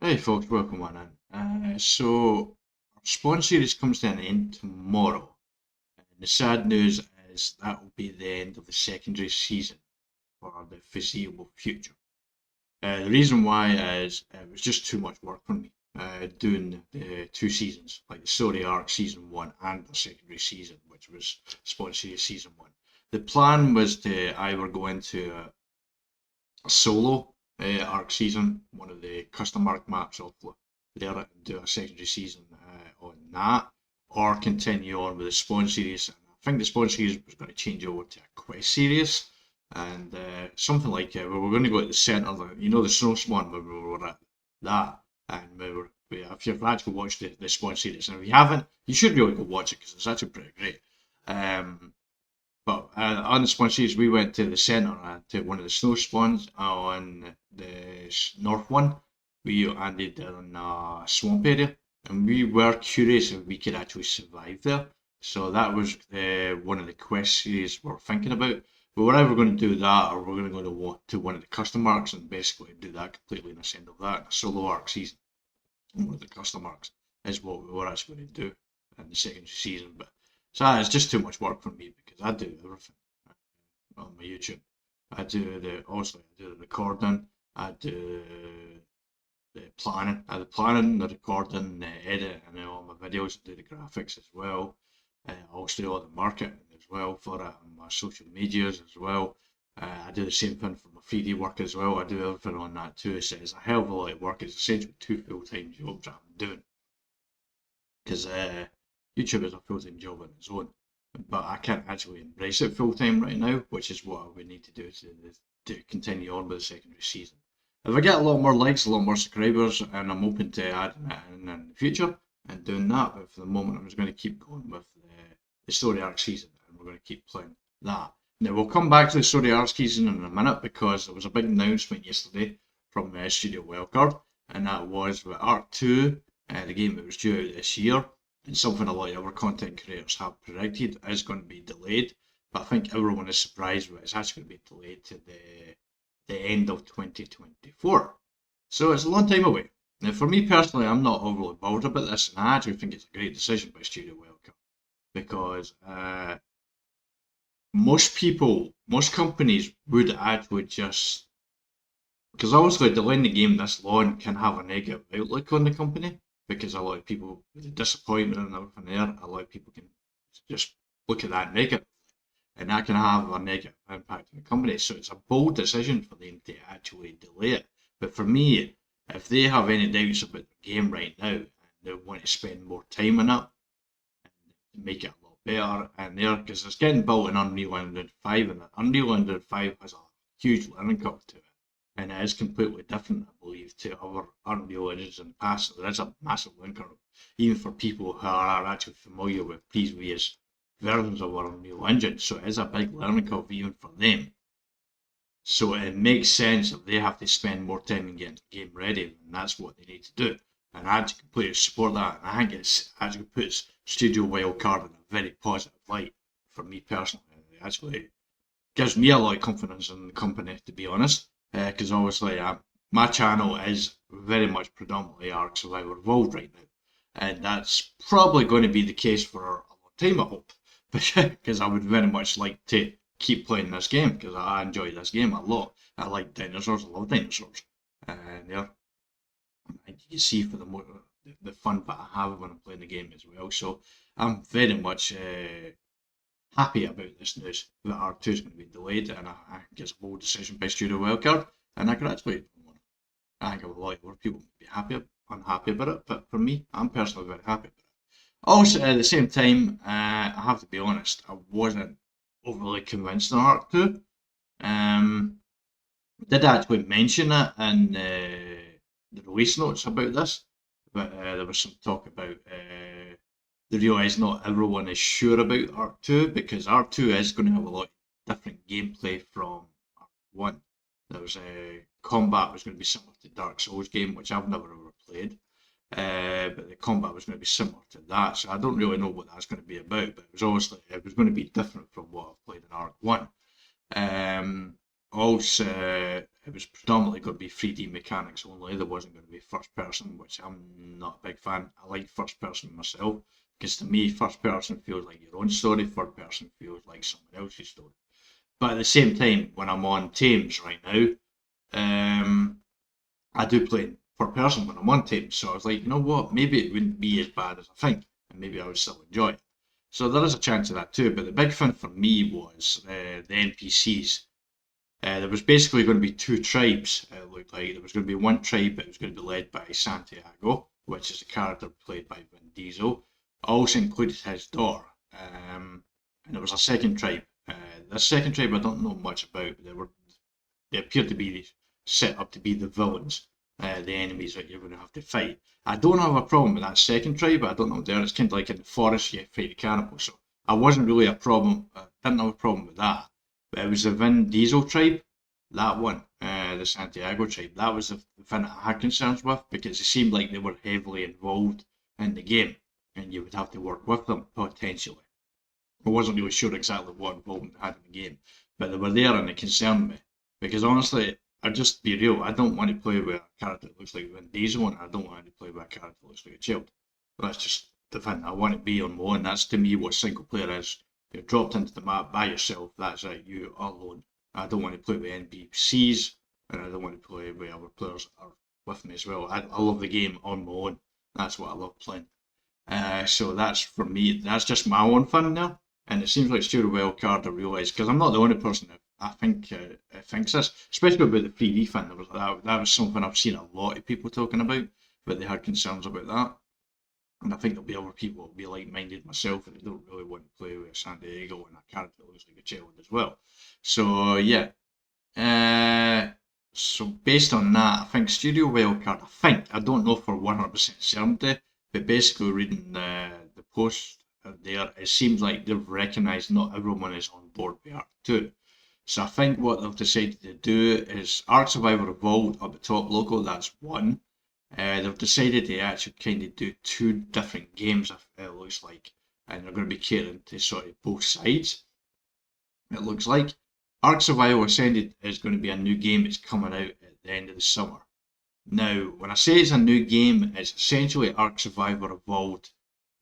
Hey folks, welcome on in. So our Spawn series comes to an end tomorrow, and the sad news is that will be the end of the secondary season for the foreseeable future. The reason why is it was just too much work for me doing the two seasons, like the story arc season one and the secondary season, which was Spawn series season one. The plan was to either go into a solo arc season, one of the custom arc maps of there and do a secondary season on that, or continue on with the Spawn series. And I think the Spawn series was going to change over to a quest series and something like we were going to go at the centre, the snow spawn when we were at that, and if you've actually watched the Spawn series, and if you haven't, you should really go watch it because it's actually pretty great. But on the spawn series, we went to the centre to one of the snow spawns on the north one. We ended in a swamp area, and we were curious if we could actually survive there. So that was one of the quest series we're thinking about. But we're either going to do that, or we're going to go to one of the custom arcs and basically do that completely in the end of that. A solo arc season, one of the custom arcs is what we were actually going to do in the second season. But so it's just too much work for me because I do everything on my YouTube. I do the recording, I do the planning, the recording, the editing, and all my videos. I do the graphics as well. I also do all the marketing as well for it and my social medias as well. I do the same thing for my 3D work as well. I do everything on that too. So it's a hell of a lot of work. It's essentially two full-time jobs that I'm doing because YouTube is a full-time job on its own, but I can't actually embrace it full-time right now, which is what I would need to do to continue on with the secondary season. If I get a lot more likes, a lot more subscribers, and I'm open to adding it in the future and doing that, but for the moment I'm just going to keep going with the story arc season, and we're going to keep playing that. Now we'll come back to the story arc season in a minute because there was a big announcement yesterday from Studio Wildcard, and that was that Arc 2, the game that was due out this year, and something a lot of other content creators have predicted is going to be delayed. But I think everyone is surprised that it's actually going to be delayed to the end of 2024. So it's a long time away. Now, for me personally, I'm not overly bothered about this, and I actually think it's a great decision by Studio Wildcard because most companies would actually just, because obviously delaying the game this long can have a negative outlook on the company because a lot of people, with the disappointment and everything there, a lot of people can just look at that negative, and that can have a negative impact on the company. So it's a bold decision for them to actually delay it. But for me, if they have any doubts about the game right now and they want to spend more time on it and make it a lot better, and there, because it's getting built in Unreal Engine 5, and Unreal Engine 5 has a huge learning curve to it, and it is completely different, I believe, to other Unreal Engines in the past. There is a massive learning curve, even for people who are actually familiar with previous versions of our Unreal Engine, so it is a big learning curve even for them. So it makes sense if they have to spend more time in getting the game ready, and that's what they need to do. And I actually completely support that, and I think it actually puts Studio Wildcard in a very positive light for me personally. It actually gives me a lot of confidence in the company, to be honest, because obviously my channel is very much predominantly Ark Survivor Evolved right now, and that's probably going to be the case for a long time, I hope, because I would very much like to keep playing this game because I enjoy this game a lot. I like dinosaurs, I love dinosaurs, and yeah, you can see for the fun that I have when I'm playing the game as well. So I'm very much happy about this news that R2 is going to be delayed, and I think it's a bold decision by Studio Wildcard, and I congratulate them on it. I think a lot of other people would be unhappy about it, but for me, I'm personally very happy about it. Also, at the same time, I have to be honest, I wasn't overly convinced on Arc 2. Did actually mention it in the release notes about this, but there was some talk about they realise not everyone is sure about Arc 2 because Arc 2 is going to have a lot of different gameplay from Arc 1. There was combat was going to be similar to Dark Souls game, which I've never ever played. But the combat was going to be similar to that, so I don't really know what that's going to be about. But it was going to be different from what I've played in Arc 1. Also, it was predominantly going to be 3D mechanics only. There wasn't going to be first person, which I'm not a big fan. I like first person myself because to me, first person feels like your own story, third person feels like someone else's story. But at the same time, when I'm on Teams right now, I do play per person when I'm on Teams. So I was like, you know what, maybe it wouldn't be as bad as I think, and maybe I would still enjoy it. So there is a chance of that too. But the big thing for me was the NPCs. There was basically going to be two tribes, it looked like. There was going to be one tribe that was going to be led by Santiago, which is a character played by Vin Diesel. I also included his daughter. And there was a second tribe. The second tribe I don't know much about. They appeared to be set up to be the villains, the enemies that you're going to have to fight. I don't have a problem with that second tribe. I don't know there. It's kind of like in the forest you fight the cannibals. So I wasn't really a problem. I didn't have a problem with that. But it was the Vin Diesel tribe, that one, the Santiago tribe. That was the thing I had concerns with because it seemed like they were heavily involved in the game, and you would have to work with them potentially. I wasn't really sure exactly what involvement they had in the game, but they were there and it concerned me. Because honestly, I'll just be real, I don't want to play with a character that looks like Vin Diesel, and I don't want to play with a character that looks like a child. That's just the thing. I want to be on my own. That's to me what single player is. You're dropped into the map by yourself. That's it. You are alone. I don't want to play with NPCs, and I don't want to play with other players that are with me as well. I love the game on my own. That's what I love playing. So that's for me. That's just my own fun now. And it seems like Studio Wildcard, I realise, because I'm not the only person that I think thinks this, especially about the 3D thing. That was something I've seen a lot of people talking about, but they had concerns about that. And I think there'll be other people who'll be like-minded myself, and they don't really want to play with San Diego and a character that looks like a child as well. So yeah. So based on that, I think Studio Wildcard, I don't know for 100% certainty, but basically reading the post there, it seems like they've recognised not everyone is on board with Ark 2. So I think what they've decided to do is Ark Survivor Evolved at the top logo, that's one. They've decided to actually kind of do two different games, it looks like, and they're going to be catering to sort of both sides, it looks like. Ark Survival Ascended is going to be a new game that's coming out at the end of the summer. Now, when I say it's a new game, it's essentially Ark Survivor Evolved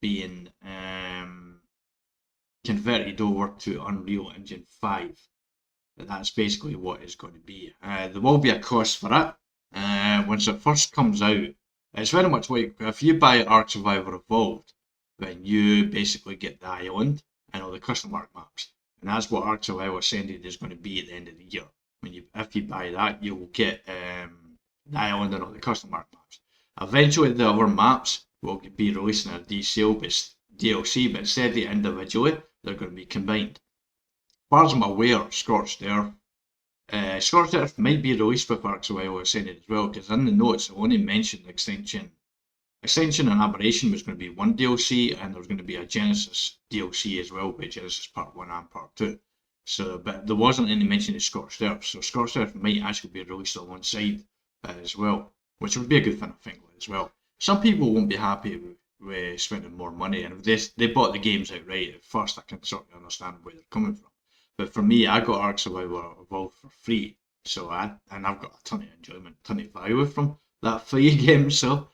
being converted over to Unreal Engine 5. That's basically what it's going to be. There will be a cost for it. Once it first comes out, it's very much like if you buy Ark Survivor Evolved, then you basically get the island and all the custom Ark maps. And that's what Ark Survival Ascended is going to be at the end of the year. If you buy that, you will get the island and all the custom Ark maps. Eventually, the other maps will be released in a DLC, but instead of individually, they're going to be combined. As far as I'm aware, Scorched Earth might be released with Ark Survival Ascended as well, because in the notes it only mentioned Extinction and Aberration was going to be one DLC, and there was going to be a Genesis DLC as well, by Genesis Part 1 and Part 2. So, but there wasn't any mention of Scorched Earth, so Scorched Earth might actually be released alongside as well, which would be a good thing, I think, as well. Some people won't be happy with spending more money, and if they bought the games outright at first, I can sort of understand where they're coming from. But for me, I got Ark Survivor Evolved for free, so I've got a ton of enjoyment, ton of value from that free game, so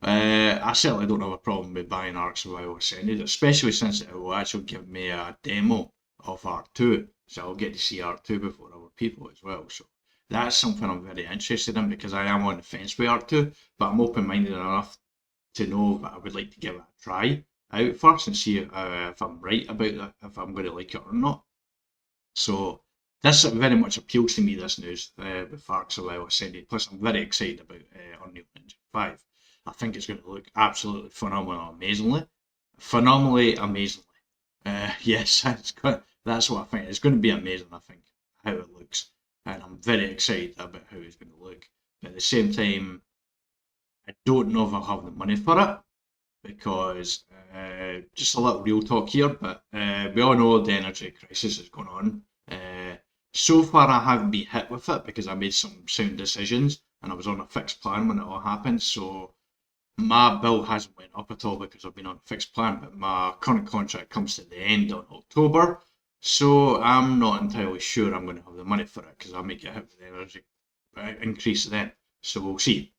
I certainly don't have a problem with buying Ark Survival Ascended, especially since it will actually give me a demo of Ark 2, so I'll get to see Ark 2 before other people as well. So that's something I'm very interested in, because I am on the fence with Ark 2, but I'm open-minded enough to know that I would like to give it a try out first and see if I'm right about that, if I'm going to like it or not. So this very much appeals to me, this news with Ark Survival Ascended. Plus, I'm very excited about Unreal Engine 5. I think it's going to look absolutely amazingly. Yes, that's what I think. It's going to be amazing, I think, how it looks. And I'm very excited about how it's going to look. But at the same time, I don't know if I'll have the money for it, because just a little real talk here, but we all know the energy crisis is going on. So far I haven't been hit with it because I made some sound decisions and I was on a fixed plan when it all happened, so my bill hasn't went up at all because I've been on a fixed plan, but my current contract comes to the end on October, So I'm not entirely sure I'm going to have the money for it because I may get hit with the energy increase then. So we'll see.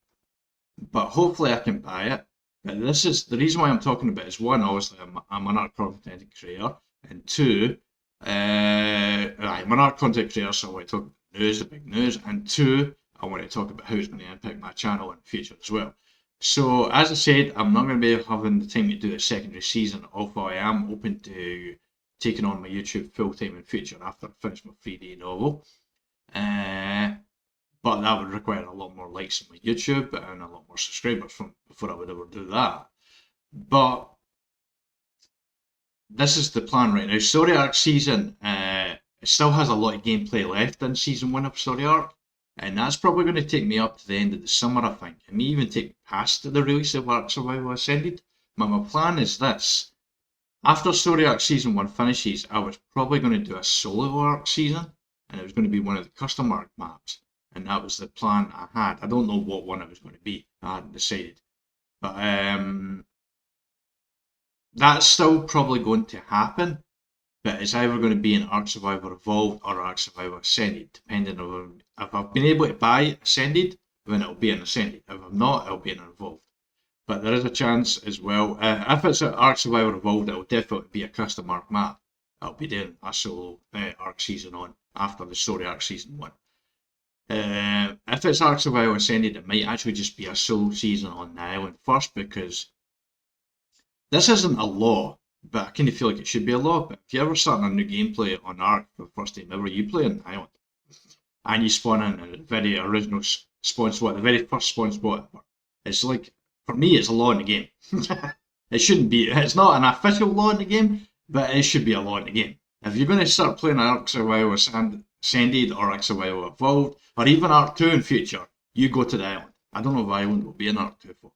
But hopefully I can buy it. But this is the reason why I'm talking about it is one, obviously I'm an art content creator, and two, I'm an art content creator, so I want to talk about news, the big news, and two, I want to talk about how it's going to impact my channel in the future as well. So as I said, I'm not going to be having the time to do a secondary season, although I am open to taking on my YouTube full time in future after I finish my 3D novel. But that would require a lot more likes on my YouTube and a lot more subscribers before I would ever do that. But this is the plan right now. Story Arc season, it still has a lot of gameplay left in season 1 of Story Arc, and that's probably going to take me up to the end of the summer, I think. It may even take past the release of Ark Survival Ascended. But my plan is this. After Story Arc season 1 finishes, I was probably going to do a solo arc season, and it was going to be one of the custom arc maps. And that was the plan I had. I don't know what one it was going to be. I hadn't decided. But that's still probably going to happen. But it's either going to be in Ark Survivor Evolved or Ark Survivor Ascended, depending on if I've been able to buy Ascended, then it'll be an Ascended. If I'm not, it'll be an Evolved. But there is a chance as well. If it's an Ark Survivor Evolved, it'll definitely be a custom arc map. I'll be doing a solo arc season on after the story arc season 1. If it's Ark Survival Ascended, it might actually just be a solo season on the island first, because this isn't a law, but I kind of feel like it should be a law. But if you ever start a new gameplay on Ark for the first time ever, you play on the island, and you spawn in a very original spawn spot, the very first spawn spot ever. It's like, for me, it's a law in the game. It shouldn't be. It's not an official law in the game, but it should be a law in the game. If you're going to start playing Ark Survival Ascended or Ark Survival Evolved, or even Ark 2 in future, you go to the island. I don't know if Island will be in Ark 2 for.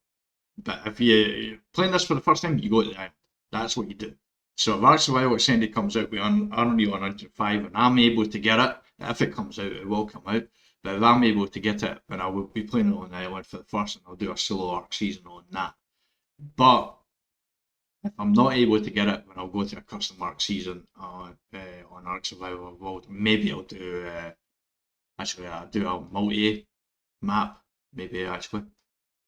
But if you're playing this for the first time, you go to the island. That's what you do. So if Ark Survival Ascended comes out with Unreal Engine 5 and I'm able to get it, if it comes out, it will come out. But if I'm able to get it, then I will be playing it on the island for the first, and I'll do a solo arc season on that. But if I'm not able to get it, then I'll go to a custom arc season on Ark Survival Evolved. Maybe I'll do I'll do a multi map. Maybe actually,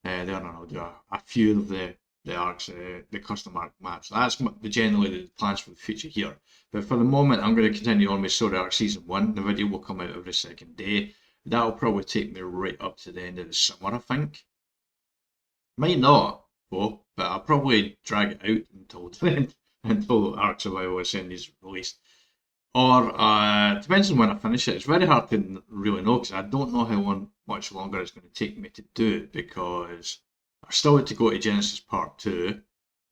then I'll do a few of the arcs, the custom arc maps. That's generally the plans for the future here. But for the moment, I'm going to continue on with Story Arc Season 1. The video will come out every second day. That'll probably take me right up to the end of the summer, I think. Might not, though, but I'll probably drag it out until then, until Ark Survival Ascended is released. Or, depends on when I finish it. It's very hard to really know, because I don't know how much longer it's going to take me to do it, because I've still had to go to Genesis Part 2,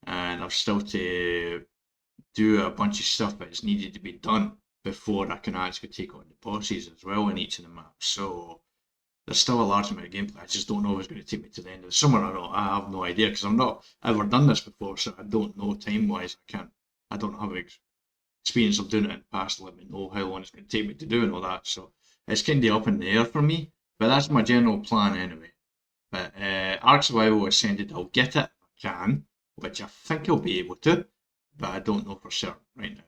and I've still to do a bunch of stuff that is needed to be done before I can actually take on the bosses as well in each of the maps. So there's still a large amount of gameplay. I just don't know if it's going to take me to the end of the summer or not. I have no idea, because I've not ever done this before, so I don't know time-wise. I don't have experience of doing it in the past to let me know how long it's going to take me to do and all that. So it's kind of up in the air for me, but that's my general plan anyway. But Ark Survival Ascended, I'll get it if I can, which I think I'll be able to, but I don't know for certain right now.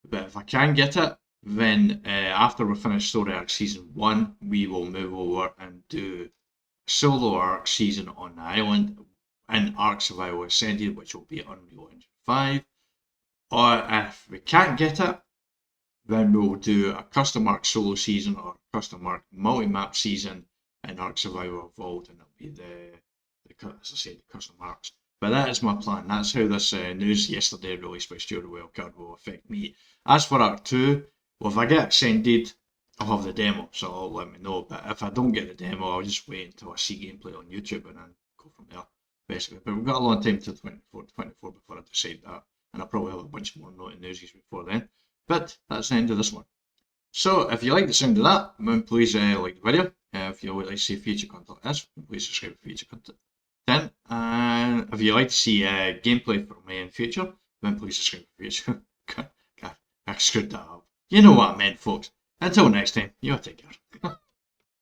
But if I can get it, then after we finish Story Arc Season 1, we will move over and do a solo arc season on the island in Ark Survival Ascended, which will be Unreal Engine 5. Or if we can't get it, then we'll do a custom arc solo season or custom arc multi-map season in Ark Survival Evolved, and it'll be as I said, the custom arcs. But that is my plan. That's how this news yesterday released by Stuart Wildcard will affect me. As for Ark 2, well, if I get Ascended, I'll have the demo, so I'll let me know. But if I don't get the demo, I'll just wait until I see gameplay on YouTube and then go from there, basically. But we've got a long time till 24 before I decide that. And I'll probably have a bunch more Notey newsies before then. But that's the end of this one. So if you like the sound of that, then please like the video. If you would like to see future content like this, please subscribe for future content. And if you like to see gameplay from me in future, then please subscribe for future. I screwed that up. You know what I meant, folks. Until next time, you take care.